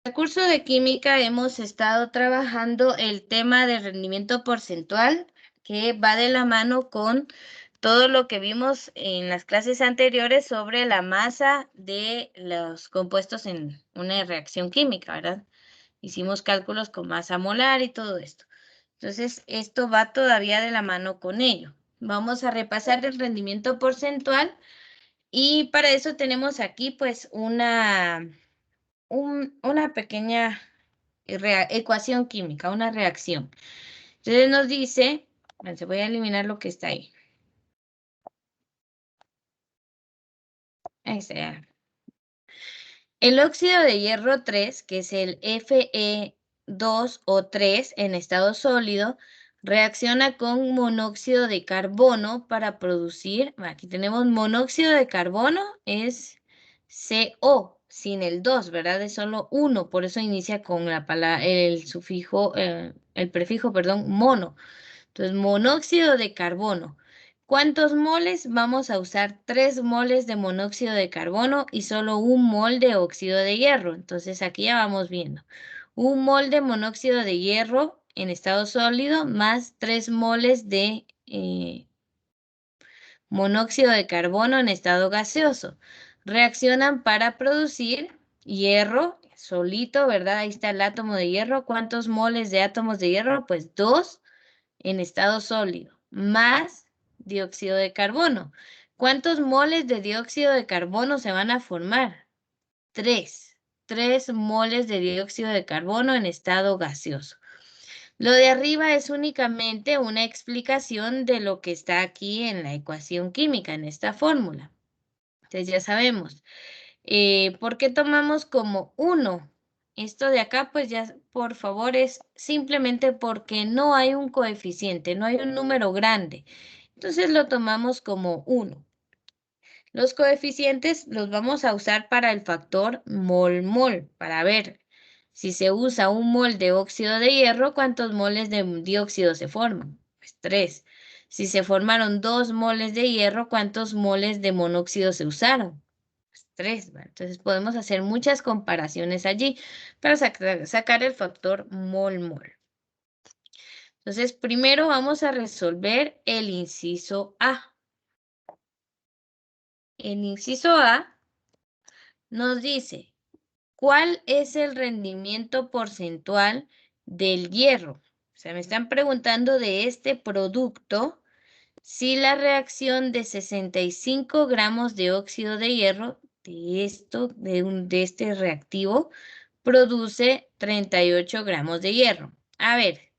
En el curso de química hemos estado trabajando el tema de rendimiento porcentual, que va de la mano con todo lo que vimos en las clases anteriores sobre la masa de los compuestos en una reacción química, ¿verdad? Hicimos cálculos con masa molar y todo esto. Entonces, esto va todavía de la mano con ello. Vamos a repasar el rendimiento porcentual y para eso tenemos aquí pues una pequeña ecuación química, una reacción. Entonces nos dice, se voy a eliminar lo que está ahí. Ahí está. El óxido de hierro 3, que es el Fe2 o 3 en estado sólido, reacciona con monóxido de carbono para producir, aquí tenemos monóxido de carbono, es CO, sin el 2, ¿verdad? Es solo 1, por eso inicia con la palabra, el sufijo, el prefijo, perdón, mono. Entonces, monóxido de carbono. ¿Cuántos moles? Vamos a usar 3 moles de monóxido de carbono y solo 1 mol de óxido de hierro. Entonces, aquí ya vamos viendo. 1 mol de monóxido de hierro en estado sólido más 3 moles de monóxido de carbono en estado gaseoso. Reaccionan para producir hierro solito, ¿verdad? Ahí está el átomo de hierro. ¿Cuántos moles de átomos de hierro? Pues 2 en estado sólido, más dióxido de carbono. ¿Cuántos moles de dióxido de carbono se van a formar? 3. 3 moles de dióxido de carbono en estado gaseoso. Lo de arriba es únicamente una explicación de lo que está aquí en la ecuación química, en esta fórmula. Entonces ya sabemos. ¿Por qué tomamos como 1? Esto de acá, pues ya, por favor, es simplemente porque no hay un coeficiente, no hay un número grande. Entonces lo tomamos como 1. Los coeficientes los vamos a usar para el factor mol-mol, para ver si se usa 1 mol de óxido de hierro, ¿cuántos moles de dióxido se forman? Pues 3. Si se formaron 2 moles de hierro, ¿cuántos moles de monóxido se usaron? 3, ¿va? Entonces podemos hacer muchas comparaciones allí para sacar el factor mol-mol. Entonces, primero vamos a resolver el inciso A. El inciso A nos dice, ¿cuál es el rendimiento porcentual del hierro? O sea, me están preguntando de este producto si la reacción de 65 gramos de óxido de hierro, de este reactivo, produce 38 gramos de hierro. A ver,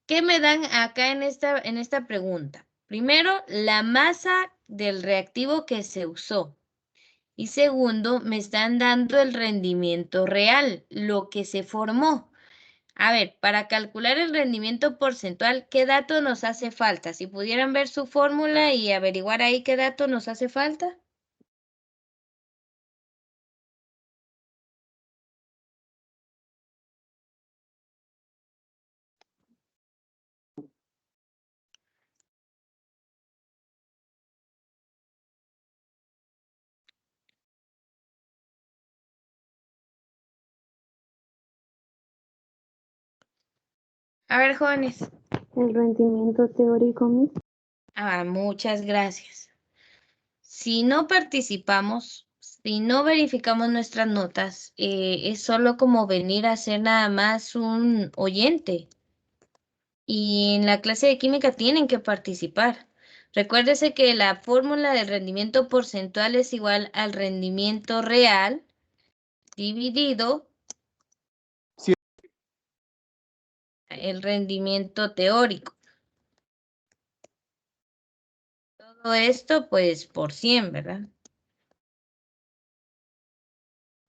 ¿qué me dan acá en esta pregunta? Primero, la masa del reactivo que se usó. Y segundo, me están dando el rendimiento real, lo que se formó. A ver, para calcular el rendimiento porcentual, ¿qué dato nos hace falta? Si pudieran ver su fórmula y averiguar ahí qué dato nos hace falta. A ver, jóvenes. El rendimiento teórico, Miss. Muchas gracias. Si no participamos, si no verificamos nuestras notas, es solo como venir a ser nada más un oyente. Y en la clase de química tienen que participar. Recuérdese que la fórmula del rendimiento porcentual es igual al rendimiento real dividido el rendimiento teórico. Todo esto pues por 100, ¿verdad?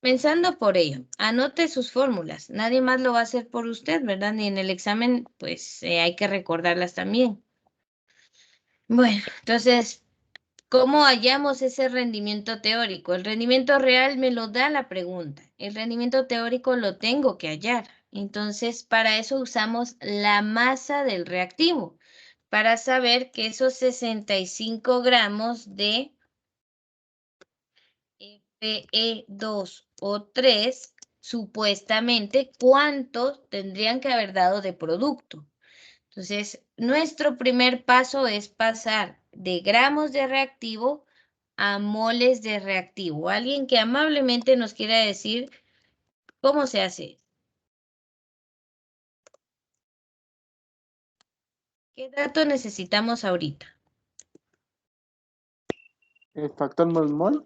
Pensando por ello, anote sus fórmulas. Nadie más lo va a hacer por usted, ¿verdad? Ni en el examen, pues hay que recordarlas también. Bueno, entonces, ¿cómo hallamos ese rendimiento teórico? El rendimiento real me lo da la pregunta. El rendimiento teórico lo tengo que hallar. Entonces, para eso usamos la masa del reactivo, para saber que esos 65 gramos de Fe2O3 supuestamente cuánto tendrían que haber dado de producto. Entonces, nuestro primer paso es pasar de gramos de reactivo a moles de reactivo. Alguien que amablemente nos quiera decir cómo se hace. ¿Qué dato necesitamos ahorita? El factor mol-mol.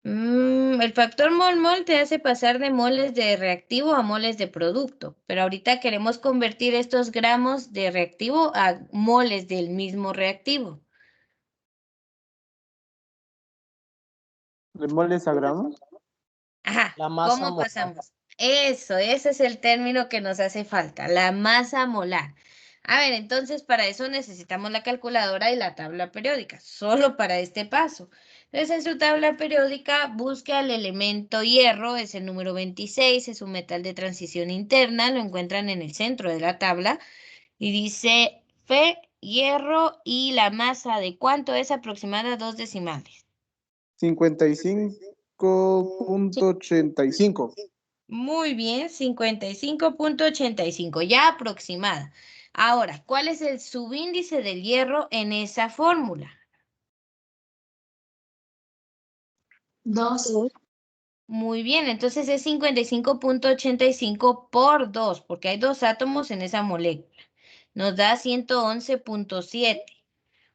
El factor mol-mol te hace pasar de moles de reactivo a moles de producto, pero ahorita queremos convertir estos gramos de reactivo a moles del mismo reactivo. ¿De moles a gramos? Ajá, La masa ¿cómo molar. pasamos? Eso, ese es el término que nos hace falta, la masa molar. A ver, entonces para eso necesitamos la calculadora y la tabla periódica, solo para este paso. Entonces en su tabla periódica busca el elemento hierro, es el número 26, es un metal de transición interna, lo encuentran en el centro de la tabla y dice Fe, hierro y la masa de cuánto es aproximada 2 decimales. 55.85. Muy bien, 55.85, ya aproximada. Ahora, ¿cuál es el subíndice del hierro en esa fórmula? 2. Muy bien, entonces es 55.85 por 2, porque hay 2 átomos en esa molécula. Nos da 111.7.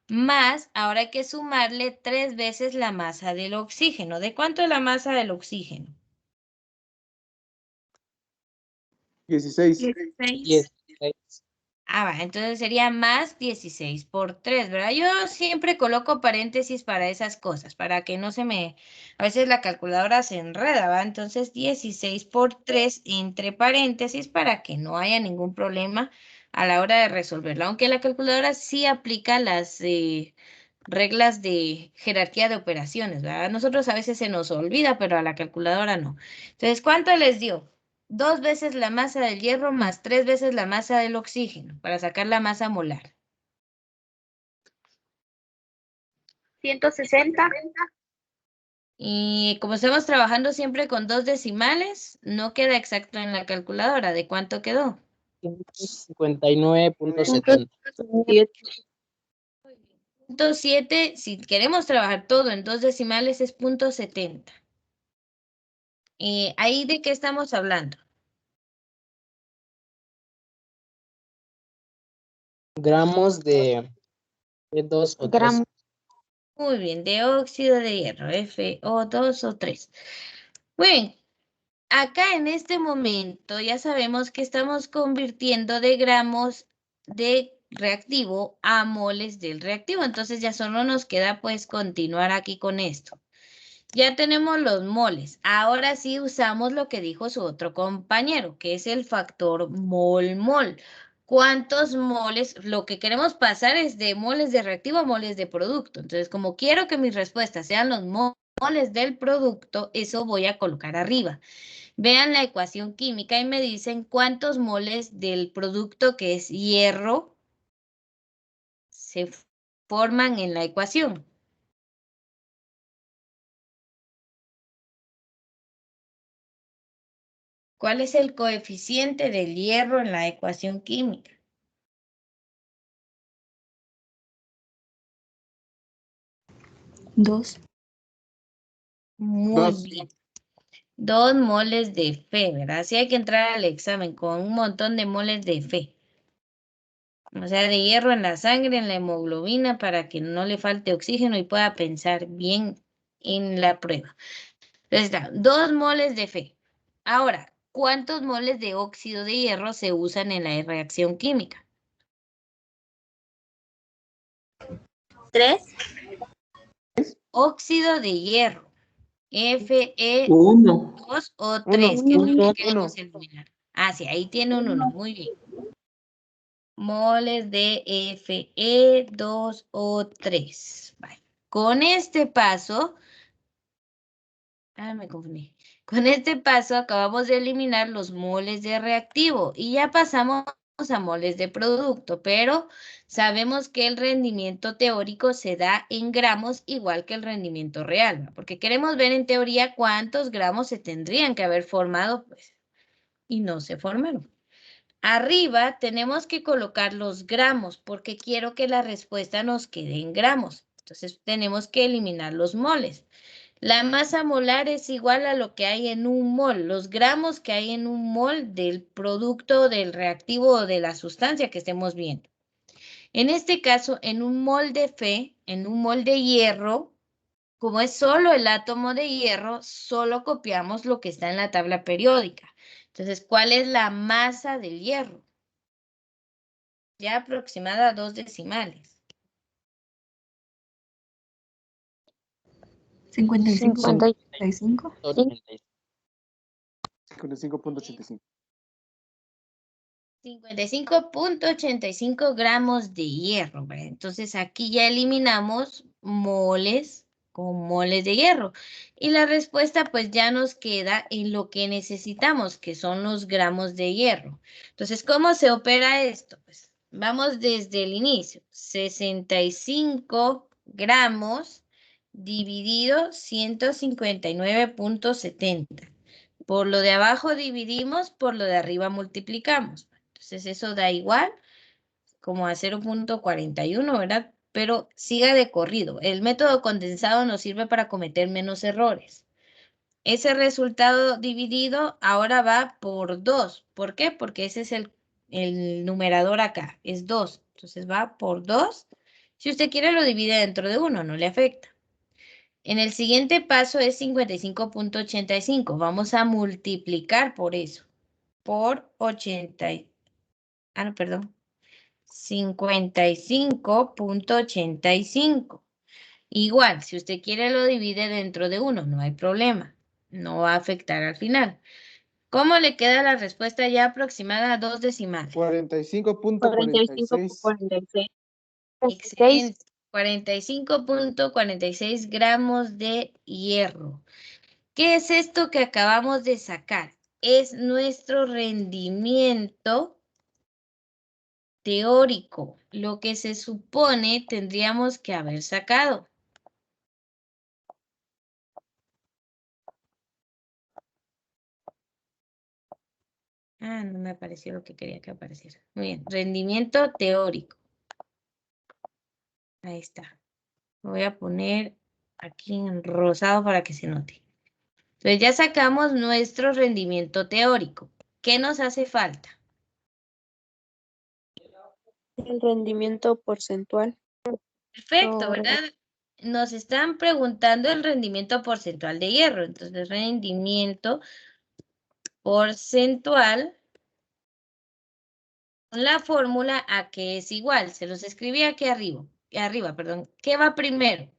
Más, ahora hay que sumarle 3 veces la masa del oxígeno. ¿De cuánto es la masa del oxígeno? 16. 16. 16. Entonces sería más 16 por 3, ¿verdad? Yo siempre coloco paréntesis para esas cosas, para que no se me... A veces la calculadora se enreda, ¿va? Entonces 16 por 3 entre paréntesis para que no haya ningún problema a la hora de resolverlo. Aunque la calculadora sí aplica las reglas de jerarquía de operaciones, ¿verdad? A nosotros a veces se nos olvida, pero a la calculadora no. Entonces, ¿cuánto les dio? 2 veces la masa del hierro más 3 veces la masa del oxígeno para sacar la masa molar. 160. Y como estamos trabajando siempre con 2 decimales, no queda exacto en la calculadora. ¿De cuánto quedó? 59.70. 0.7, si queremos trabajar todo en 2 decimales es 0.70. ¿Ahí de qué estamos hablando? Gramos de 2 o 3. Gramos. Muy bien, de óxido de hierro, FO2 o 3. Muy bien, acá en este momento ya sabemos que estamos convirtiendo de gramos de reactivo a moles del reactivo. Entonces ya solo nos queda pues continuar aquí con esto. Ya tenemos los moles. Ahora sí usamos lo que dijo su otro compañero, que es el factor mol-mol. ¿Cuántos moles? Lo que queremos pasar es de moles de reactivo a moles de producto. Entonces, como quiero que mis respuestas sean los moles del producto, eso voy a colocar arriba. Vean la ecuación química y me dicen cuántos moles del producto que es hierro se forman en la ecuación. ¿Cuál es el coeficiente del hierro en la ecuación química? 2. Muy Dos. bien. 2 moles de Fe, ¿verdad? Sí hay que entrar al examen con un montón de moles de Fe. O sea, de hierro en la sangre, en la hemoglobina, para que no le falte oxígeno y pueda pensar bien en la prueba. Entonces está, 2 moles de Fe. Ahora, ¿cuántos moles de óxido de hierro se usan en la reacción química? 3. Óxido de hierro. Fe2 1. o 3, que es lo que Uno. queremos eliminar. Sí, ahí tiene un 1, muy bien. Moles de Fe2 o 3. Vale. Con este paso, me confundí. Con este paso acabamos de eliminar los moles de reactivo y ya pasamos a moles de producto, pero sabemos que el rendimiento teórico se da en gramos igual que el rendimiento real, ¿no? Porque queremos ver en teoría cuántos gramos se tendrían que haber formado, pues, y no se formaron. Arriba tenemos que colocar los gramos porque quiero que la respuesta nos quede en gramos. Entonces tenemos que eliminar los moles. La masa molar es igual a lo que hay en un mol, los gramos que hay en un mol del producto, del reactivo o de la sustancia que estemos viendo. En este caso, en un mol de Fe, en un mol de hierro, como es solo el átomo de hierro, solo copiamos lo que está en la tabla periódica. Entonces, ¿cuál es la masa del hierro? Ya aproximada a 2 decimales. 55.85. 55.85. 55.85 gramos de hierro, ¿verdad? Entonces aquí ya eliminamos moles con moles de hierro. Y la respuesta pues ya nos queda en lo que necesitamos, que son los gramos de hierro. Entonces, ¿cómo se opera esto? Pues vamos desde el inicio. 65 gramos dividido 159.70. Por lo de abajo dividimos, por lo de arriba multiplicamos. Entonces eso da igual, como a 0.41, ¿verdad? Pero siga de corrido. El método condensado nos sirve para cometer menos errores. Ese resultado dividido ahora va por 2. ¿Por qué? Porque ese es el numerador acá, es 2. Entonces va por 2. Si usted quiere lo divide dentro de 1, no le afecta. En el siguiente paso es 55.85. Vamos a multiplicar por eso. Por 55.85. Igual, si usted quiere lo divide dentro de 1, no hay problema. No va a afectar al final. ¿Cómo le queda la respuesta ya aproximada a 2 decimales? 45.46. 45.46. Excelente. 45.46 gramos de hierro. ¿Qué es esto que acabamos de sacar? Es nuestro rendimiento teórico, lo que se supone tendríamos que haber sacado. Ah, no me apareció lo que quería que apareciera. Muy bien, rendimiento teórico. Ahí está. Lo voy a poner aquí en rosado para que se note. Entonces ya sacamos nuestro rendimiento teórico. ¿Qué nos hace falta? El rendimiento porcentual. Perfecto, ¿verdad? Nos están preguntando el rendimiento porcentual de hierro. Entonces, rendimiento porcentual con la fórmula A que es igual. Se los escribí aquí arriba, perdón. ¿Qué va primero?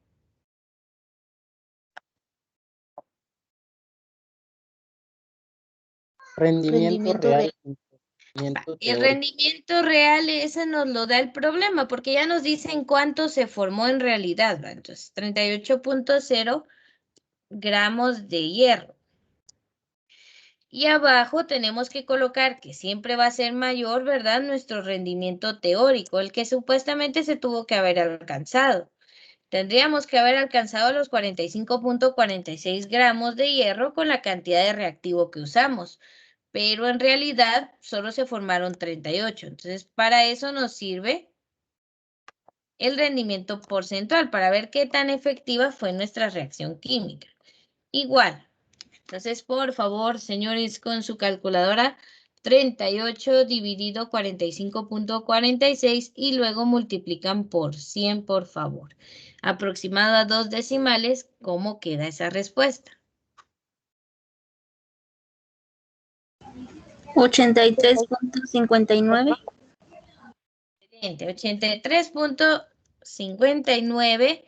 Rendimiento real. Rendimiento El teórico. rendimiento real, ese nos lo da el problema, porque ya nos dicen cuánto se formó en realidad, ¿va? Entonces, 38.0 gramos de hierro. Y abajo tenemos que colocar que siempre va a ser mayor, ¿verdad? Nuestro rendimiento teórico, el que supuestamente se tuvo que haber alcanzado. Tendríamos que haber alcanzado los 45.46 gramos de hierro con la cantidad de reactivo que usamos, pero en realidad solo se formaron 38. Entonces, para eso nos sirve el rendimiento porcentual, para ver qué tan efectiva fue nuestra reacción química. Igual. Entonces, por favor, señores, con su calculadora, 38 dividido 45.46 y luego multiplican por 100, por favor. Aproximado a 2 decimales, ¿cómo queda esa respuesta? 83.59. 83.59.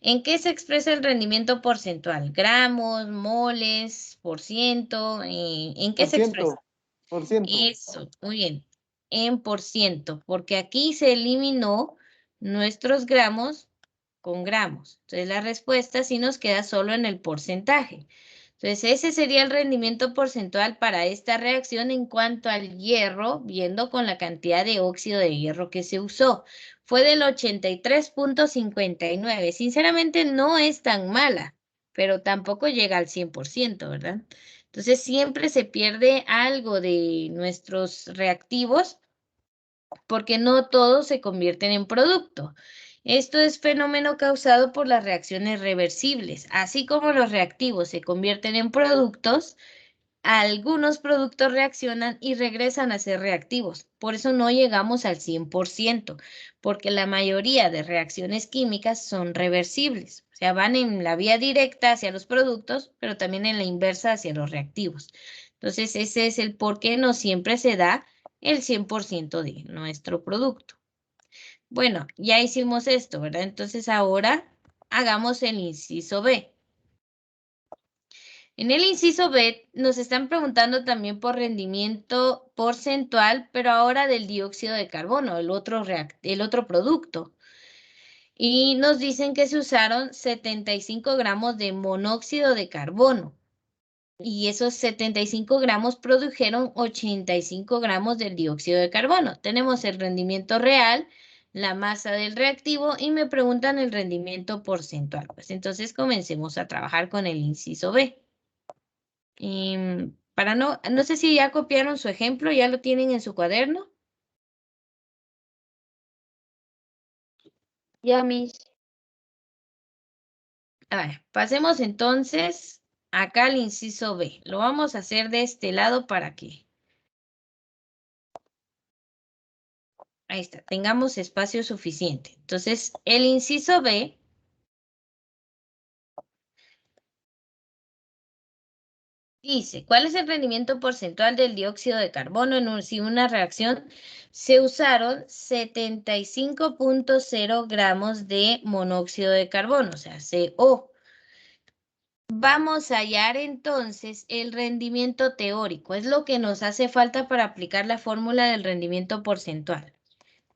¿En qué se expresa el rendimiento porcentual? ¿Gramos, moles, por ciento? ¿En qué se expresa? Por ciento. Eso, muy bien. En por ciento, porque aquí se eliminó nuestros gramos con gramos. Entonces la respuesta sí nos queda solo en el porcentaje. Entonces, ese sería el rendimiento porcentual para esta reacción en cuanto al hierro, viendo con la cantidad de óxido de hierro que se usó. Fue del 83.59. Sinceramente, no es tan mala, pero tampoco llega al 100%, ¿verdad? Entonces, siempre se pierde algo de nuestros reactivos porque no todos se convierten en producto. Esto es fenómeno causado por las reacciones reversibles. Así como los reactivos se convierten en productos, algunos productos reaccionan y regresan a ser reactivos. Por eso no llegamos al 100%, porque la mayoría de reacciones químicas son reversibles. O sea, van en la vía directa hacia los productos, pero también en la inversa hacia los reactivos. Entonces, ese es el por qué no siempre se da el 100% de nuestro producto. Bueno, ya hicimos esto, ¿verdad? Entonces ahora hagamos el inciso B. En el inciso B nos están preguntando también por rendimiento porcentual, pero ahora del dióxido de carbono, el otro producto. Y nos dicen que se usaron 75 gramos de monóxido de carbono. Y esos 75 gramos produjeron 85 gramos del dióxido de carbono. Tenemos el rendimiento real, la masa del reactivo y me preguntan el rendimiento porcentual. Pues entonces comencemos a trabajar con el inciso B. No sé si ya copiaron su ejemplo, ya lo tienen en su cuaderno. Ya, Miss. A ver, pasemos entonces acá al inciso B. Lo vamos a hacer de este lado para que, ahí está, tengamos espacio suficiente. Entonces, el inciso B dice, ¿cuál es el rendimiento porcentual del dióxido de carbono si una reacción se usaron 75.0 gramos de monóxido de carbono, o sea, CO? Vamos a hallar entonces el rendimiento teórico. Es lo que nos hace falta para aplicar la fórmula del rendimiento porcentual.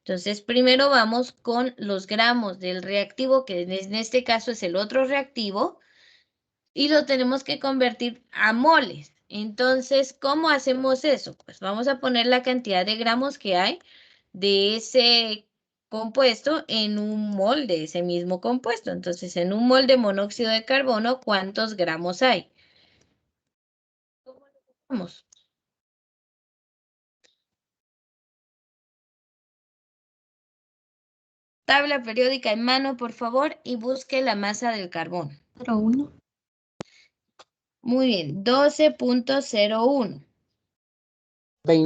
Entonces, primero vamos con los gramos del reactivo, que en este caso es el otro reactivo, y lo tenemos que convertir a moles. Entonces, ¿cómo hacemos eso? Pues vamos a poner la cantidad de gramos que hay de ese compuesto en un mol de ese mismo compuesto. Entonces, en un mol de monóxido de carbono, ¿cuántos gramos hay? ¿Cómo lo hacemos? Tabla periódica en mano, por favor, y busque la masa del carbón. 0,1. Muy bien, 12.01.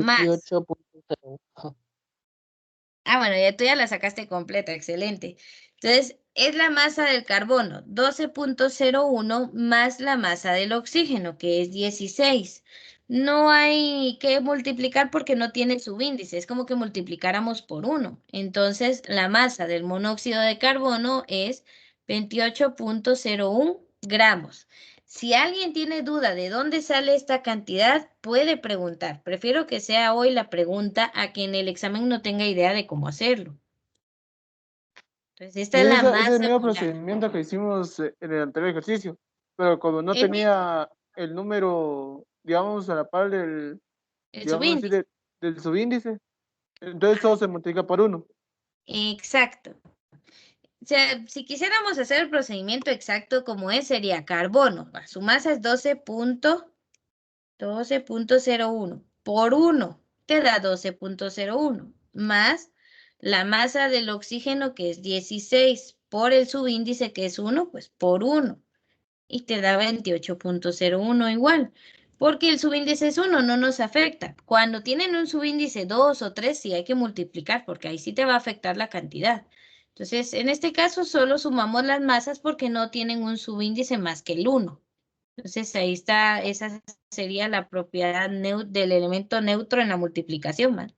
Más. 28.0. Ah, bueno, ya tú ya la sacaste completa, excelente. Entonces, es la masa del carbono, 12.01 más la masa del oxígeno, que es 16. No hay que multiplicar porque no tiene subíndice, es como que multiplicáramos por 1. Entonces, la masa del monóxido de carbono es 28.01 gramos. Si alguien tiene duda de dónde sale esta cantidad, puede preguntar. Prefiero que sea hoy la pregunta a que en el examen no tenga idea de cómo hacerlo. Entonces, esta Y es la ese es el masa mismo molar. procedimiento que hicimos en el anterior ejercicio, pero como no El mismo, tenía el número, digamos, a la par del, el digamos así, subíndice. del subíndice, entonces todo se multiplica por 1. Exacto. O sea, si quisiéramos hacer el procedimiento exacto como es, sería carbono. Su masa es 12.01 por 1 te da 12.01 más la masa del oxígeno que es 16 por el subíndice que es 1, pues por 1 y te da 28.01 igual. Porque el subíndice es 1, no nos afecta. Cuando tienen un subíndice 2 o 3, sí hay que multiplicar, porque ahí sí te va a afectar la cantidad. Entonces, en este caso solo sumamos las masas porque no tienen un subíndice más que el 1. Entonces, ahí está, esa sería la propiedad del elemento neutro en la multiplicación, ¿man?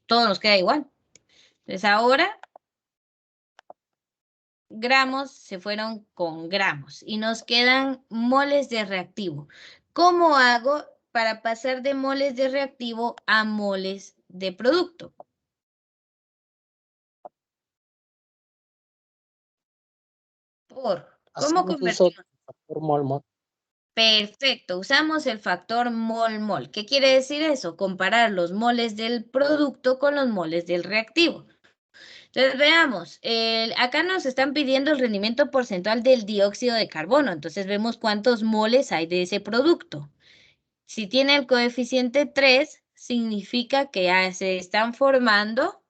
Todo nos queda igual. Entonces, ahora gramos se fueron con gramos y nos quedan moles de reactivo. ¿Cómo hago para pasar de moles de reactivo a moles de producto? ¿Cómo Hacemos uso convertimos? del factor mol. Perfecto, usamos el factor mol-mol. ¿Qué quiere decir eso? Comparar los moles del producto con los moles del reactivo. Entonces veamos, acá nos están pidiendo el rendimiento porcentual del dióxido de carbono. Entonces vemos cuántos moles hay de ese producto. Si tiene el coeficiente 3, significa que ya se están formando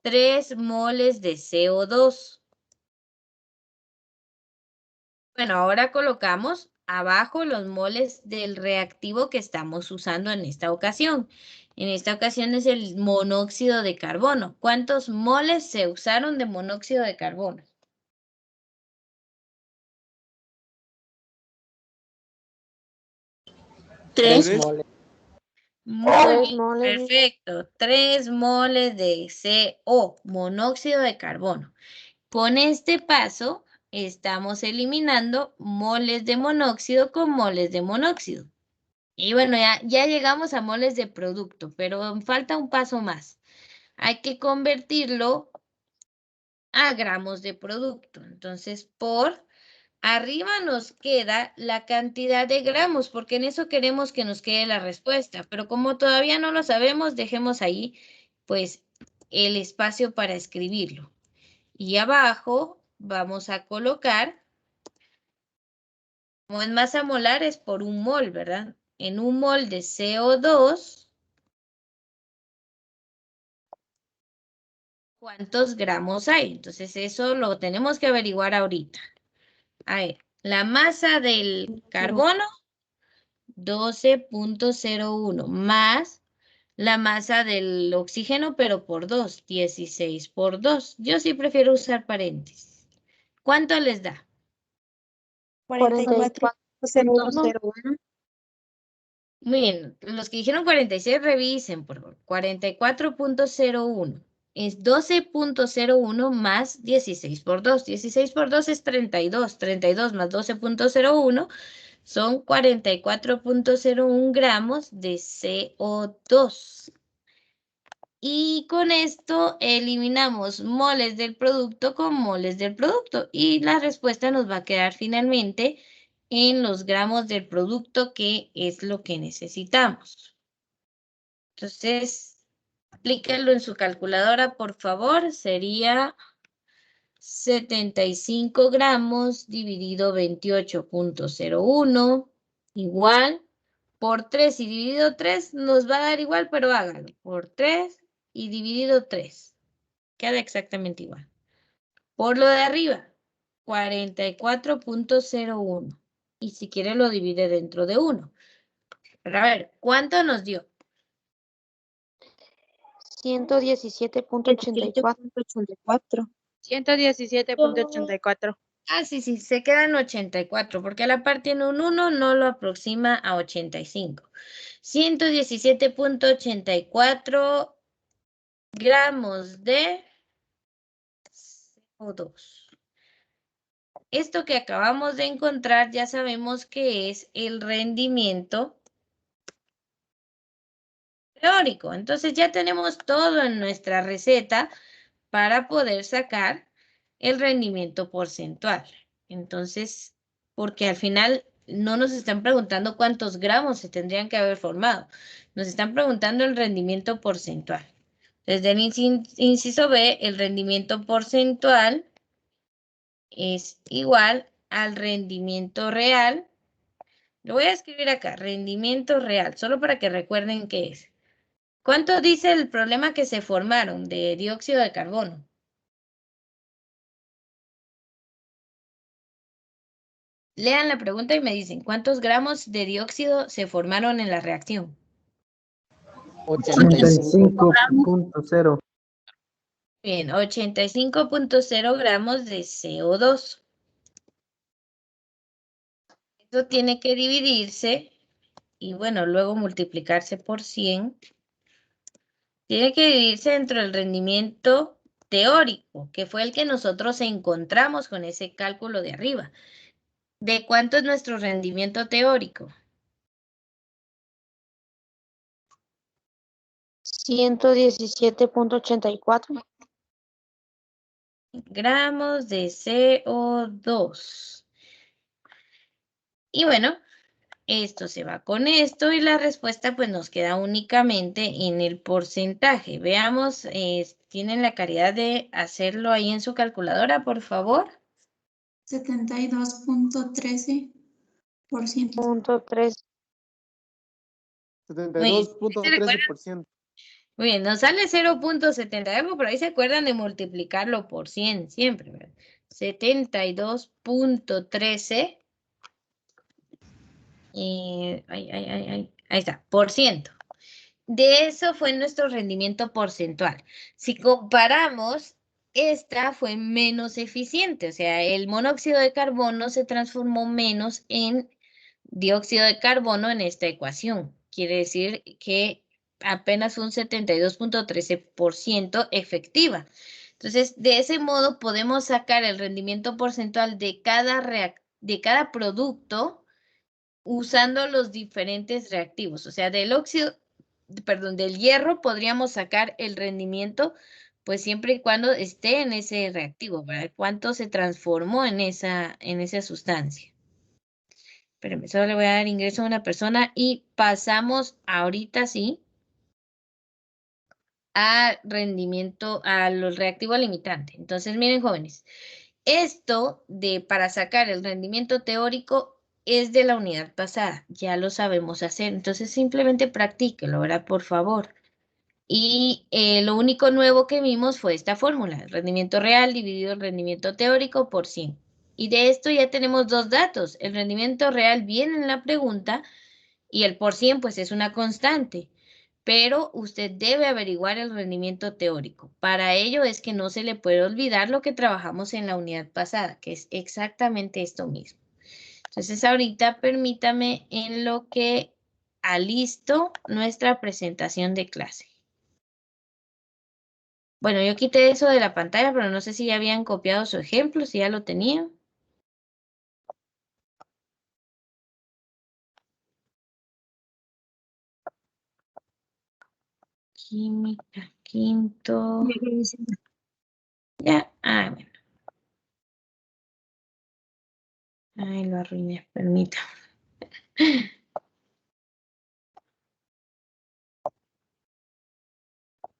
3 moles de CO2. Bueno, ahora colocamos abajo los moles del reactivo que estamos usando en esta ocasión. En esta ocasión es el monóxido de carbono. ¿Cuántos moles se usaron de monóxido de carbono? 3. moles. Muy 3 bien, moles. perfecto. 3 moles de CO, monóxido de carbono. Con este paso estamos eliminando moles de monóxido con moles de monóxido. Y bueno, ya llegamos a moles de producto, pero falta un paso más. Hay que convertirlo a gramos de producto. Entonces, por arriba nos queda la cantidad de gramos, porque en eso queremos que nos quede la respuesta. Pero como todavía no lo sabemos, dejemos ahí, pues, el espacio para escribirlo. Y abajo vamos a colocar, como en masa molar es por un mol, ¿verdad? En un mol de CO2, ¿cuántos gramos hay? Entonces eso lo tenemos que averiguar ahorita. A ver, la masa del carbono, 12.01, más la masa del oxígeno, pero por 2, 16 por 2. Yo sí prefiero usar paréntesis. ¿Cuánto les da? 44.01. Muy bien, los que dijeron 46, revisen, por favor. 44.01 es 12.01 más 16 por 2. 16 por 2 es 32. 32 más 12.01 son 44.01 gramos de CO2. Y con esto eliminamos moles del producto con moles del producto. Y la respuesta nos va a quedar finalmente en los gramos del producto, que es lo que necesitamos. Entonces, aplíquenlo en su calculadora, por favor. Sería 75 gramos dividido 28.01 igual por 3 y dividido 3 nos va a dar igual, pero hágalo. Por 3 y dividido 3. Queda exactamente igual. Por lo de arriba, 44.01. Y si quiere lo divide dentro de 1. Pero a ver, ¿cuánto nos dio? 117.84. 117.84. Ah, sí, se quedan 84, porque a la par tiene un 1, no lo aproxima a 85. 117.84 gramos de CO2. Esto que acabamos de encontrar ya sabemos que es el rendimiento teórico. Entonces ya tenemos todo en nuestra receta para poder sacar el rendimiento porcentual. Entonces, porque al final no nos están preguntando cuántos gramos se tendrían que haber formado. Nos están preguntando el rendimiento porcentual. Desde el inciso B, el rendimiento porcentual es igual al rendimiento real. Lo voy a escribir acá, rendimiento real, solo para que recuerden qué es. ¿Cuánto dice el problema que se formaron de dióxido de carbono? Lean la pregunta y me dicen, ¿cuántos gramos de dióxido se formaron en la reacción? 85.0. Bien, 85.0 gramos de CO2. Esto tiene que dividirse y bueno, luego multiplicarse por 100. Tiene que dividirse dentro del rendimiento teórico, que fue el que nosotros encontramos con ese cálculo de arriba. ¿De cuánto es nuestro rendimiento teórico? 117.84. Gramos de CO2. Y bueno, Esto se va con esto y la respuesta pues nos queda únicamente en el porcentaje. Veamos, ¿tienen la caridad de hacerlo ahí en su calculadora, por favor? 72.13%. Punto 3. Muy bien. 72.13%. Muy bien, nos sale 0.70 algo, pero ahí se acuerdan de multiplicarlo por 100 siempre, ¿verdad? 72.13. Ahí está, por ciento. De eso fue nuestro rendimiento porcentual. Si comparamos, esta fue menos eficiente, o sea, el monóxido de carbono se transformó menos en dióxido de carbono en esta ecuación. Quiere decir que apenas fue un 72.13% efectiva. Entonces, de ese modo podemos sacar el rendimiento porcentual de cada producto usando los diferentes reactivos. O sea, del hierro podríamos sacar el rendimiento, pues siempre y cuando esté en ese reactivo, ¿verdad? Cuánto se transformó en esa sustancia. Espérenme, solo le voy a dar ingreso a una persona y pasamos ahorita sí a rendimiento, a los reactivos limitantes. Entonces, miren, jóvenes, esto para sacar el rendimiento teórico es de la unidad pasada, ya lo sabemos hacer, entonces simplemente practíquelo, ¿verdad? Por favor. Y lo único nuevo que vimos fue esta fórmula, el rendimiento real dividido el rendimiento teórico por 100. Y de esto ya tenemos dos datos, el rendimiento real viene en la pregunta y el por 100 pues es una constante, pero usted debe averiguar el rendimiento teórico. Para ello es que no se le puede olvidar lo que trabajamos en la unidad pasada, que es exactamente esto mismo. Entonces ahorita permítame en lo que alisto nuestra presentación de clase. Bueno, yo quité eso de la pantalla, pero no sé si ya habían copiado su ejemplo, si ya lo tenían. Química, quinto. Ya, bueno. Ay, lo arruiné, permítame.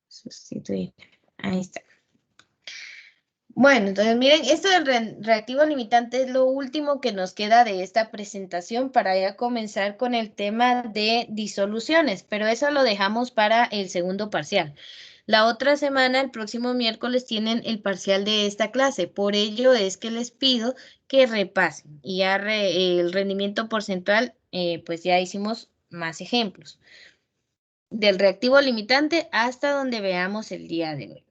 Sustituir. Ahí está. Bueno, entonces miren, esto del reactivo limitante es lo último que nos queda de esta presentación para ya comenzar con el tema de disoluciones, pero eso lo dejamos para el segundo parcial. La otra semana, el próximo miércoles, tienen el parcial de esta clase. Por ello es que les pido que repasen. Y ya el rendimiento porcentual, pues ya hicimos más ejemplos. Del reactivo limitante hasta donde veamos el día de hoy.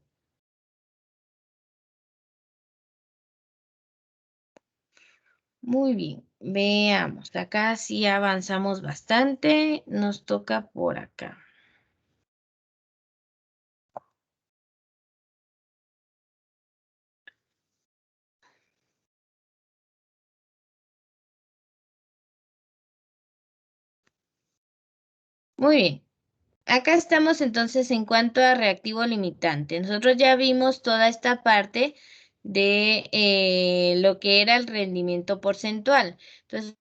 Muy bien, veamos. Acá sí avanzamos bastante. Nos toca por acá. Muy bien. Acá estamos entonces en cuanto a reactivo limitante. Nosotros ya vimos toda esta parte de lo que era el rendimiento porcentual. Entonces,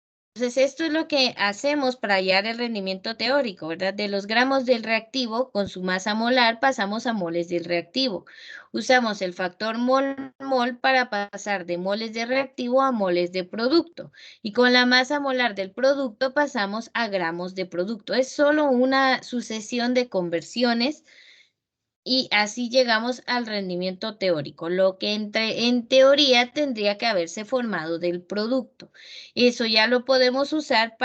esto es lo que hacemos para hallar el rendimiento teórico, ¿verdad? De los gramos del reactivo con su masa molar pasamos a moles del reactivo. Usamos el factor mol-mol para pasar de moles de reactivo a moles de producto. Y con la masa molar del producto pasamos a gramos de producto. Es solo una sucesión de conversiones y así llegamos al rendimiento teórico, lo que en teoría tendría que haberse formado del producto. Eso ya lo podemos usar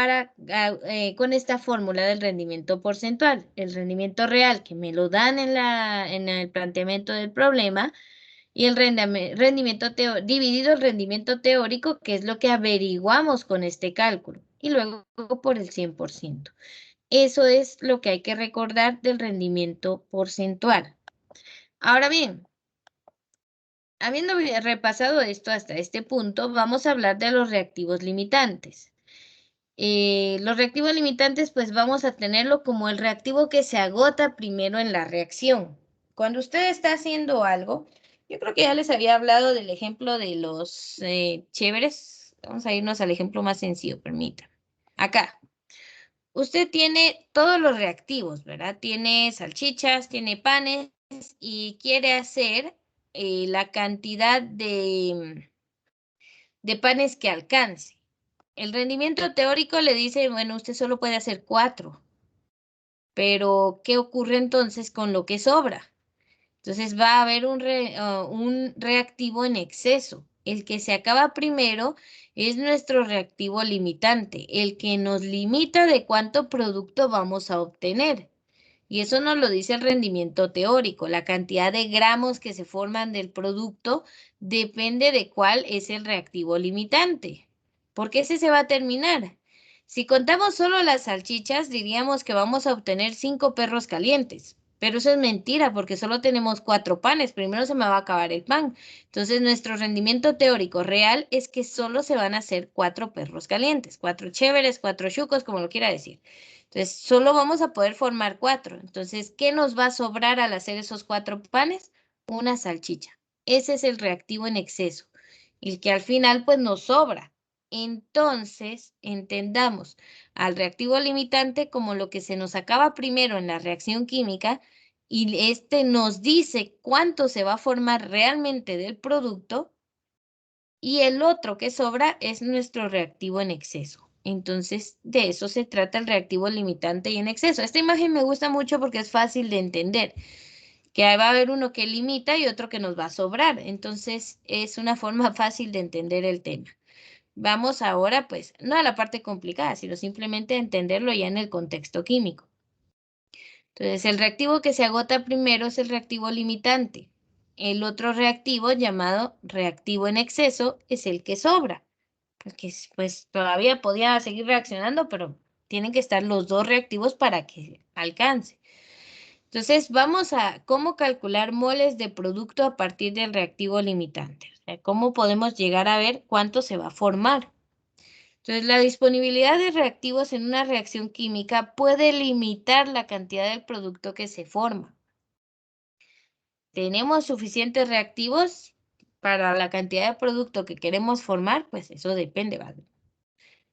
con esta fórmula del rendimiento porcentual. El rendimiento real que me lo dan en el planteamiento del problema y el rendimiento dividido el rendimiento teórico, que es lo que averiguamos con este cálculo, y luego por el 100%. Eso es lo que hay que recordar del rendimiento porcentual. Ahora bien, habiendo repasado esto hasta este punto, vamos a hablar de los reactivos limitantes. Los reactivos limitantes, pues vamos a tenerlo como el reactivo que se agota primero en la reacción. Cuando usted está haciendo algo, yo creo que ya les había hablado del ejemplo de los chéveres. Vamos a irnos al ejemplo más sencillo, permítanme. Acá. Usted tiene todos los reactivos, ¿verdad? Tiene salchichas, tiene panes y quiere hacer la cantidad de panes que alcance. El rendimiento teórico le dice, bueno, usted solo puede hacer 4, pero ¿qué ocurre entonces con lo que sobra? Entonces va a haber un reactivo en exceso. El que se acaba primero es nuestro reactivo limitante, el que nos limita de cuánto producto vamos a obtener. Y eso nos lo dice el rendimiento teórico. La cantidad de gramos que se forman del producto depende de cuál es el reactivo limitante. Porque ese se va a terminar. Si contamos solo las salchichas, diríamos que vamos a obtener 5 perros calientes. Pero eso es mentira porque solo tenemos 4 panes. Primero se me va a acabar el pan. Entonces nuestro rendimiento teórico real es que solo se van a hacer 4 perros calientes. 4 chéveres, 4 chucos, como lo quiera decir. Entonces, solo vamos a poder formar 4. Entonces, ¿qué nos va a sobrar al hacer esos 4 panes? Una salchicha. Ese es el reactivo en exceso, el que al final pues nos sobra. Entonces, entendamos al reactivo limitante como lo que se nos acaba primero en la reacción química y este nos dice cuánto se va a formar realmente del producto y el otro que sobra es nuestro reactivo en exceso. Entonces, de eso se trata el reactivo limitante y en exceso. Esta imagen me gusta mucho porque es fácil de entender, que va a haber uno que limita y otro que nos va a sobrar. Entonces, es una forma fácil de entender el tema. Vamos ahora, pues, no a la parte complicada, sino simplemente a entenderlo ya en el contexto químico. Entonces, el reactivo que se agota primero es el reactivo limitante. El otro reactivo, llamado reactivo en exceso, es el que sobra. Porque pues todavía podía seguir reaccionando, pero tienen que estar los dos reactivos para que alcance. Entonces, vamos a cómo calcular moles de producto a partir del reactivo limitante. O sea, cómo podemos llegar a ver cuánto se va a formar. Entonces, la disponibilidad de reactivos en una reacción química puede limitar la cantidad del producto que se forma. ¿Tenemos suficientes reactivos para la cantidad de producto que queremos formar? Pues eso depende, ¿vale?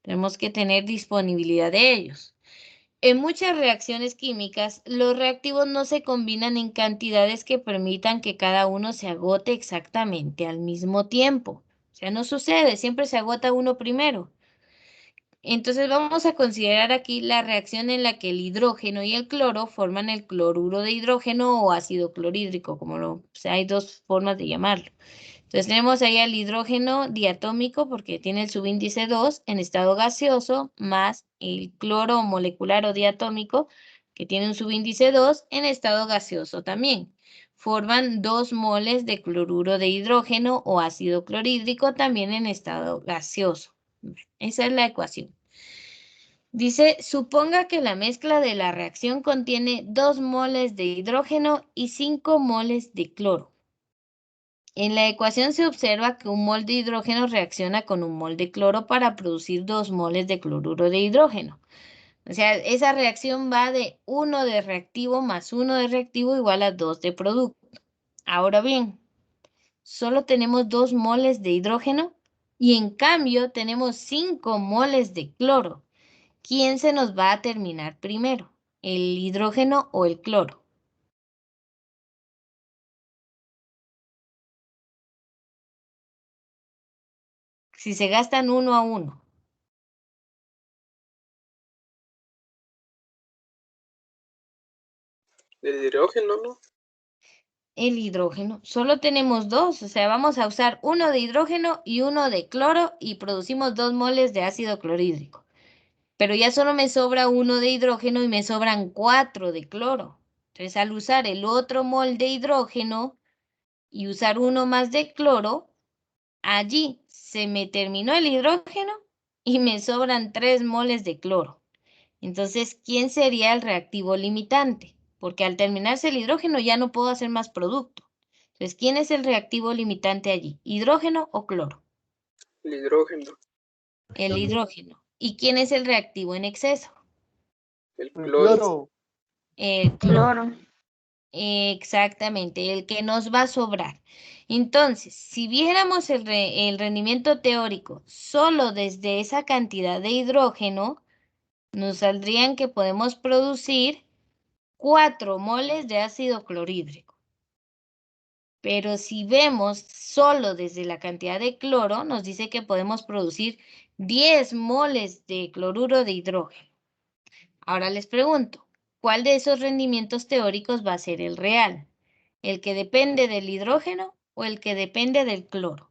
Tenemos que tener disponibilidad de ellos. En muchas reacciones químicas, los reactivos no se combinan en cantidades que permitan que cada uno se agote exactamente al mismo tiempo. O sea, no sucede, siempre se agota uno primero. Entonces vamos a considerar aquí la reacción en la que el hidrógeno y el cloro forman el cloruro de hidrógeno o ácido clorhídrico, o sea, hay dos formas de llamarlo. Entonces tenemos ahí el hidrógeno diatómico porque tiene el subíndice 2 en estado gaseoso, más el cloro molecular o diatómico que tiene un subíndice 2 en estado gaseoso también. Forman 2 moles de cloruro de hidrógeno o ácido clorhídrico también en estado gaseoso. Esa es la ecuación. Dice, suponga que la mezcla de la reacción contiene 2 moles de hidrógeno y 5 moles de cloro. En la ecuación se observa que un mol de hidrógeno reacciona con un mol de cloro para producir 2 moles de cloruro de hidrógeno. O sea, esa reacción va de 1 de reactivo más 1 de reactivo igual a 2 de producto. Ahora bien, solo tenemos 2 moles de hidrógeno y en cambio tenemos 5 moles de cloro. ¿Quién se nos va a terminar primero? ¿El hidrógeno o el cloro? Si se gastan 1 a 1. El hidrógeno, ¿no? El hidrógeno. Solo tenemos 2, o sea, vamos a usar 1 de hidrógeno y 1 de cloro y producimos 2 moles de ácido clorhídrico. Pero ya solo me sobra 1 de hidrógeno y me sobran 4 de cloro. Entonces, al usar el otro mol de hidrógeno y usar 1 más de cloro, allí se me terminó el hidrógeno y me sobran 3 moles de cloro. Entonces, ¿quién sería el reactivo limitante? Porque al terminarse el hidrógeno ya no puedo hacer más producto. Entonces, ¿quién es el reactivo limitante allí? ¿Hidrógeno o cloro? El hidrógeno. El hidrógeno. ¿Y quién es el reactivo en exceso? El El cloro. cloro. El cloro. Cloro. Exactamente, el que nos va a sobrar. Entonces, si viéramos el rendimiento teórico solo desde esa cantidad de hidrógeno, nos saldrían que podemos producir 4 moles de ácido clorhídrico. Pero si vemos solo desde la cantidad de cloro, nos dice que podemos producir 10 moles de cloruro de hidrógeno. Ahora les pregunto, ¿cuál de esos rendimientos teóricos va a ser el real? ¿El que depende del hidrógeno o el que depende del cloro?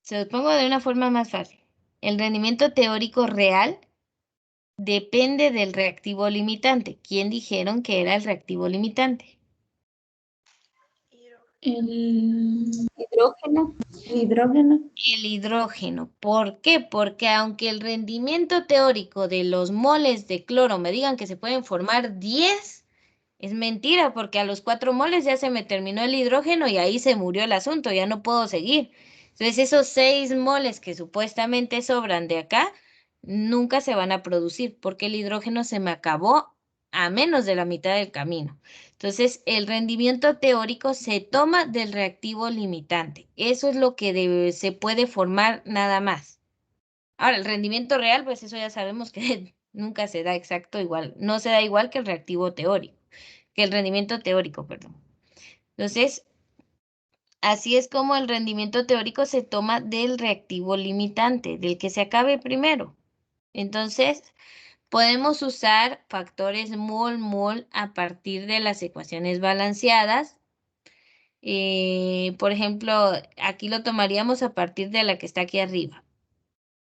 Se los pongo de una forma más fácil. El rendimiento teórico real depende del reactivo limitante. ¿Quién dijeron que era el reactivo limitante? El hidrógeno. El hidrógeno. ¿Por qué? Porque aunque el rendimiento teórico de los moles de cloro me digan que se pueden formar 10, es mentira, porque a los 4 moles ya se me terminó el hidrógeno y ahí se murió el asunto, ya no puedo seguir. Entonces esos 6 moles que supuestamente sobran de acá, nunca se van a producir, porque el hidrógeno se me acabó a menos de la mitad del camino. Entonces, el rendimiento teórico se toma del reactivo limitante. Eso es lo que se puede formar nada más. Ahora, el rendimiento real, pues eso ya sabemos que nunca se da exacto igual. No se da igual que el reactivo teórico, que el rendimiento teórico, perdón. Entonces, así es como el rendimiento teórico se toma del reactivo limitante, del que se acabe primero. Entonces, podemos usar factores mol-mol a partir de las ecuaciones balanceadas. Por ejemplo, aquí lo tomaríamos a partir de la que está aquí arriba.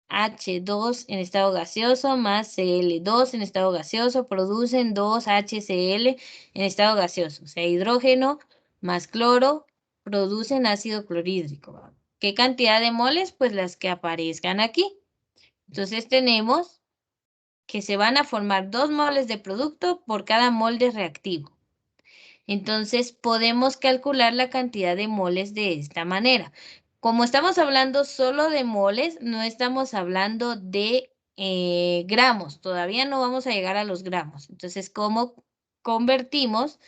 H2 en estado gaseoso más Cl2 en estado gaseoso producen 2HCl en estado gaseoso. O sea, hidrógeno más cloro producen ácido clorhídrico. ¿Qué cantidad de moles? Pues las que aparezcan aquí. Entonces tenemos que se van a formar 2 moles de producto por cada mol de reactivo. Entonces podemos calcular la cantidad de moles de esta manera. Como estamos hablando solo de moles, no estamos hablando de gramos. Todavía no vamos a llegar a los gramos. Entonces, ¿cómo convertimos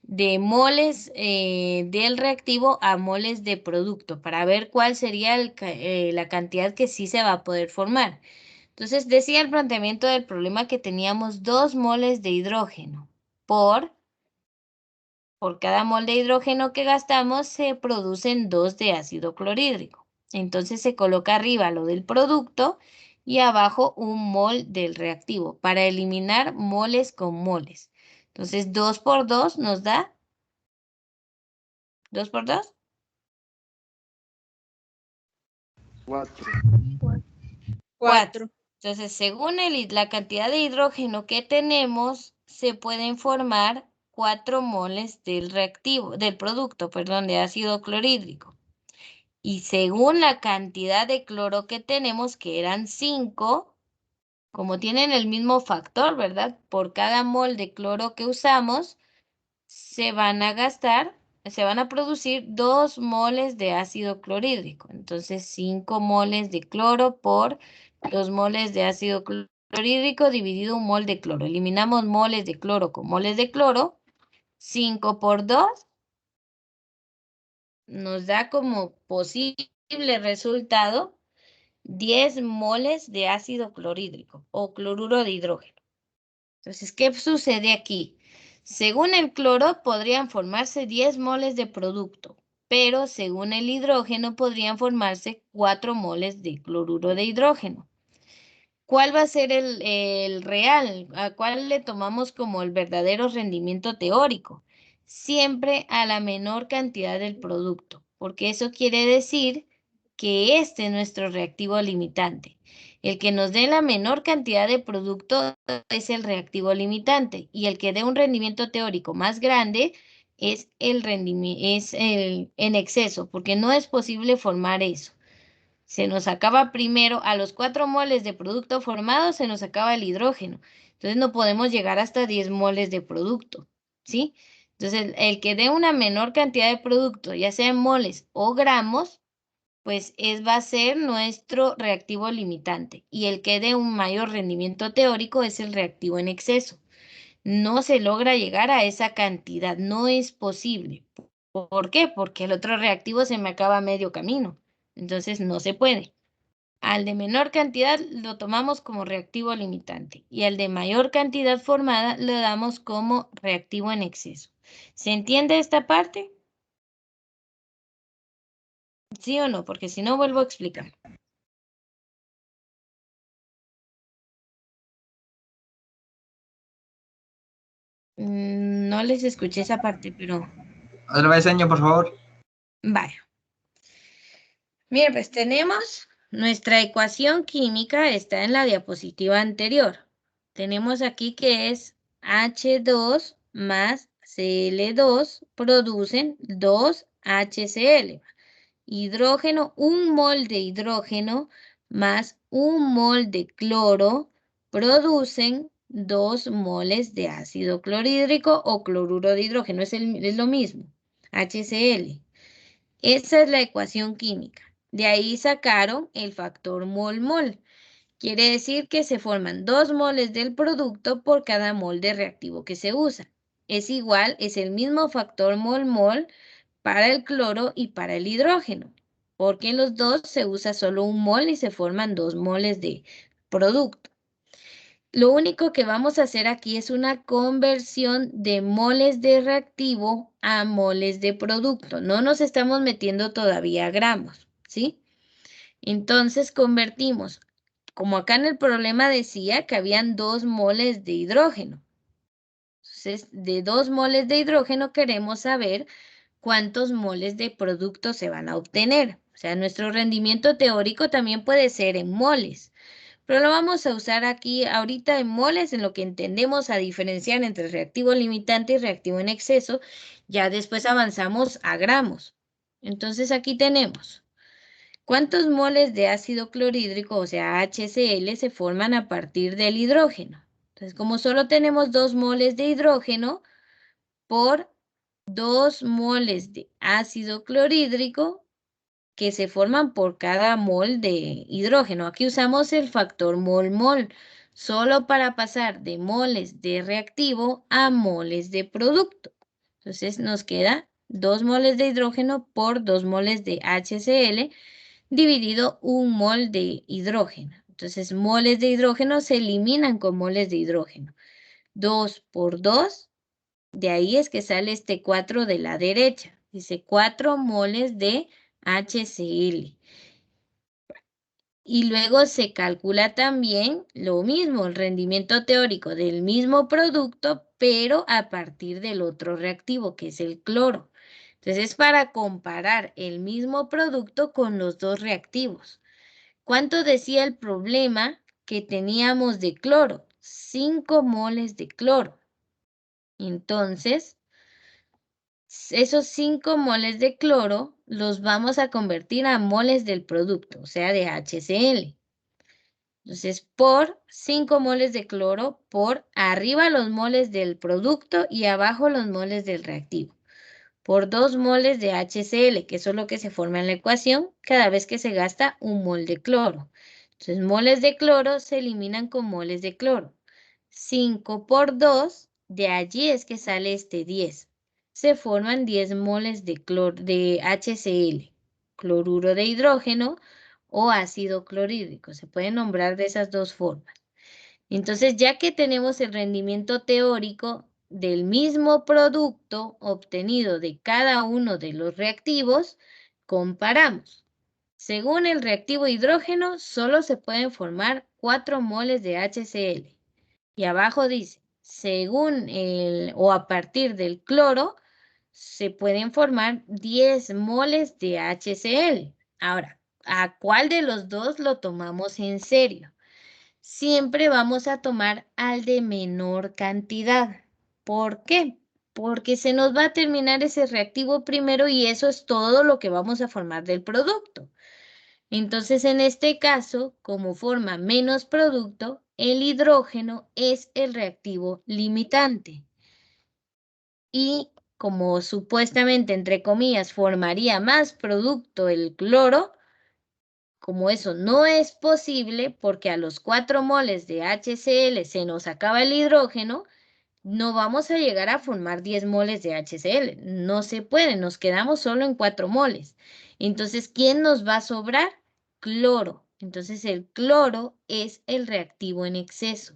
de moles del reactivo a moles de producto? Para ver cuál sería la cantidad que sí se va a poder formar. Entonces, decía el planteamiento del problema que teníamos 2 moles de hidrógeno por cada mol de hidrógeno que gastamos se producen 2 de ácido clorhídrico. Entonces se coloca arriba lo del producto y abajo un mol del reactivo para eliminar moles con moles. Entonces 2 por 2 nos da 2 por 2. 4. 4. Entonces, según la cantidad de hidrógeno que tenemos, se pueden formar 4 moles del reactivo, del producto, perdón, de ácido clorhídrico. Y según la cantidad de cloro que tenemos, que eran 5, como tienen el mismo factor, ¿verdad? Por cada mol de cloro que usamos, se van a producir 2 moles de ácido clorhídrico. Entonces, 5 moles de cloro por 2 moles de ácido clorhídrico dividido un mol de cloro. Eliminamos moles de cloro con moles de cloro. 5 por 2 nos da como posible resultado 10 moles de ácido clorhídrico o cloruro de hidrógeno. Entonces, ¿qué sucede aquí? Según el cloro podrían formarse 10 moles de producto, pero según el hidrógeno podrían formarse 4 moles de cloruro de hidrógeno. ¿Cuál va a ser el real? ¿A cuál le tomamos como el verdadero rendimiento teórico? Siempre a la menor cantidad del producto, porque eso quiere decir que este es nuestro reactivo limitante. El que nos dé la menor cantidad de producto es el reactivo limitante y el que dé un rendimiento teórico más grande es el en exceso, porque no es posible formar eso. Se nos acaba primero, a los 4 moles de producto formado, se nos acaba el hidrógeno. Entonces no podemos llegar hasta 10 moles de producto, ¿sí? Entonces el que dé una menor cantidad de producto, ya sea en moles o gramos, pues va a ser nuestro reactivo limitante. Y el que dé un mayor rendimiento teórico es el reactivo en exceso. No se logra llegar a esa cantidad, no es posible. ¿Por qué? Porque el otro reactivo se me acaba a medio camino. Entonces no se puede. Al de menor cantidad lo tomamos como reactivo limitante y al de mayor cantidad formada lo damos como reactivo en exceso. ¿Se entiende esta parte? ¿Sí o no? Porque si no, vuelvo a explicar. No les escuché esa parte, pero Otra vez, señor, por favor. vaya. Bien, pues tenemos nuestra ecuación química, está en la diapositiva anterior. Tenemos aquí que es H2 más Cl2 producen 2HCl. Hidrógeno, un mol de hidrógeno más un mol de cloro producen 2 moles de ácido clorhídrico o cloruro de hidrógeno. Es lo mismo, HCl. Esa es la ecuación química. De ahí sacaron el factor mol-mol. Quiere decir que se forman 2 moles del producto por cada mol de reactivo que se usa. Es igual, es el mismo factor mol-mol para el cloro y para el hidrógeno, porque en los dos se usa solo un mol y se forman 2 moles de producto. Lo único que vamos a hacer aquí es una conversión de moles de reactivo a moles de producto. No nos estamos metiendo todavía a gramos, ¿sí? Entonces convertimos, como acá en el problema decía que habían 2 moles de hidrógeno. Entonces, de 2 moles de hidrógeno queremos saber cuántos moles de producto se van a obtener. O sea, nuestro rendimiento teórico también puede ser en moles. Pero lo vamos a usar aquí ahorita en moles, en lo que entendemos a diferenciar entre reactivo limitante y reactivo en exceso. Ya después avanzamos a gramos. Entonces aquí tenemos, ¿cuántos moles de ácido clorhídrico, o sea, HCl, se forman a partir del hidrógeno? Entonces, como solo tenemos 2 moles de hidrógeno por 2 moles de ácido clorhídrico, que se forman por cada mol de hidrógeno. Aquí usamos el factor mol-mol, solo para pasar de moles de reactivo a moles de producto. Entonces nos queda 2 moles de hidrógeno por 2 moles de HCl dividido 1 mol de hidrógeno. Entonces moles de hidrógeno se eliminan con moles de hidrógeno. 2 por 2, de ahí es que sale este 4 de la derecha. Dice 4 moles de HCl. Y luego se calcula también lo mismo, el rendimiento teórico del mismo producto, pero a partir del otro reactivo, que es el cloro. Entonces, es para comparar el mismo producto con los dos reactivos. ¿Cuánto decía el problema que teníamos de cloro? 5 moles de cloro. Entonces, esos 5 moles de cloro los vamos a convertir a moles del producto, o sea, de HCl. Entonces, por 5 moles de cloro, por arriba los moles del producto y abajo los moles del reactivo. Por 2 moles de HCl, que eso es lo que se forma en la ecuación, cada vez que se gasta un mol de cloro. Entonces, moles de cloro se eliminan con moles de cloro. 5 por 2, de allí es que sale este 10. Se forman 10 moles de HCl, cloruro de hidrógeno o ácido clorhídrico. Se puede nombrar de esas dos formas. Entonces, ya que tenemos el rendimiento teórico del mismo producto obtenido de cada uno de los reactivos, comparamos. Según el reactivo hidrógeno, solo se pueden formar 4 moles de HCl. Y abajo dice, según o a partir del cloro, se pueden formar 10 moles de HCl. Ahora, ¿a cuál de los dos lo tomamos en serio? Siempre vamos a tomar al de menor cantidad. ¿Por qué? Porque se nos va a terminar ese reactivo primero y eso es todo lo que vamos a formar del producto. Entonces, en este caso, como forma menos producto, el hidrógeno es el reactivo limitante. Y como supuestamente, entre comillas, formaría más producto el cloro, como eso no es posible porque a los 4 moles de HCl se nos acaba el hidrógeno, no vamos a llegar a formar 10 moles de HCl. No se puede, nos quedamos solo en 4 moles. Entonces, ¿quién nos va a sobrar? Cloro. Entonces, el cloro es el reactivo en exceso.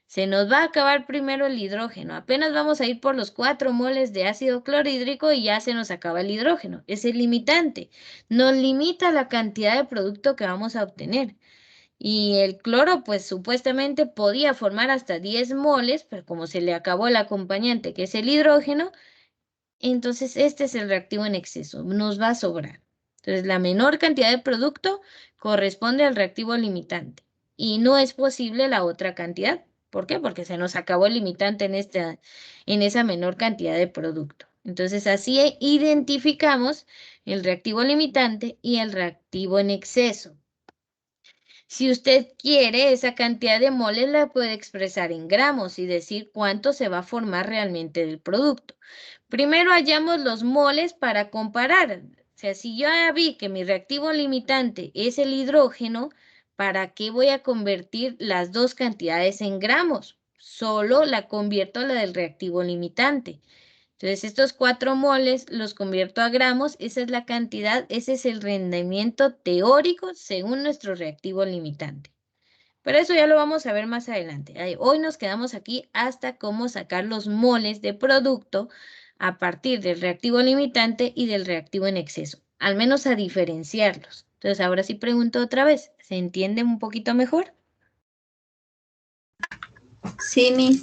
Se nos va a acabar primero el hidrógeno. Apenas vamos a ir por los 4 moles de ácido clorhídrico y ya se nos acaba el hidrógeno. Es el limitante. Nos limita la cantidad de producto que vamos a obtener. Y el cloro, pues supuestamente podía formar hasta 10 moles, pero como se le acabó el acompañante, que es el hidrógeno, entonces este es el reactivo en exceso, nos va a sobrar. Entonces la menor cantidad de producto corresponde al reactivo limitante y no es posible la otra cantidad. ¿Por qué? Porque se nos acabó el limitante en esa menor cantidad de producto. Entonces así identificamos el reactivo limitante y el reactivo en exceso. Si usted quiere, esa cantidad de moles la puede expresar en gramos y decir cuánto se va a formar realmente del producto. Primero hallamos los moles para comparar. O sea, si yo ya vi que mi reactivo limitante es el hidrógeno, ¿para qué voy a convertir las dos cantidades en gramos? Solo la convierto a la del reactivo limitante. Entonces, estos 4 moles los convierto a gramos, esa es la cantidad, ese es el rendimiento teórico según nuestro reactivo limitante. Pero eso ya lo vamos a ver más adelante. Hoy nos quedamos aquí hasta cómo sacar los moles de producto a partir del reactivo limitante y del reactivo en exceso, al menos a diferenciarlos. Entonces, ahora sí pregunto otra vez, ¿se entiende un poquito mejor? Sí, Miss.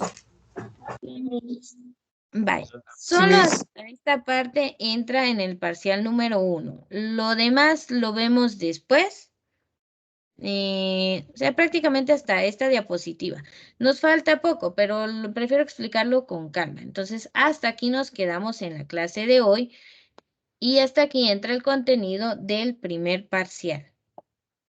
Vale, solo hasta esta parte entra en el parcial número 1. Lo demás lo vemos después. O sea, prácticamente hasta esta diapositiva. Nos falta poco, pero prefiero explicarlo con calma. Entonces, hasta aquí nos quedamos en la clase de hoy y hasta aquí entra el contenido del primer parcial.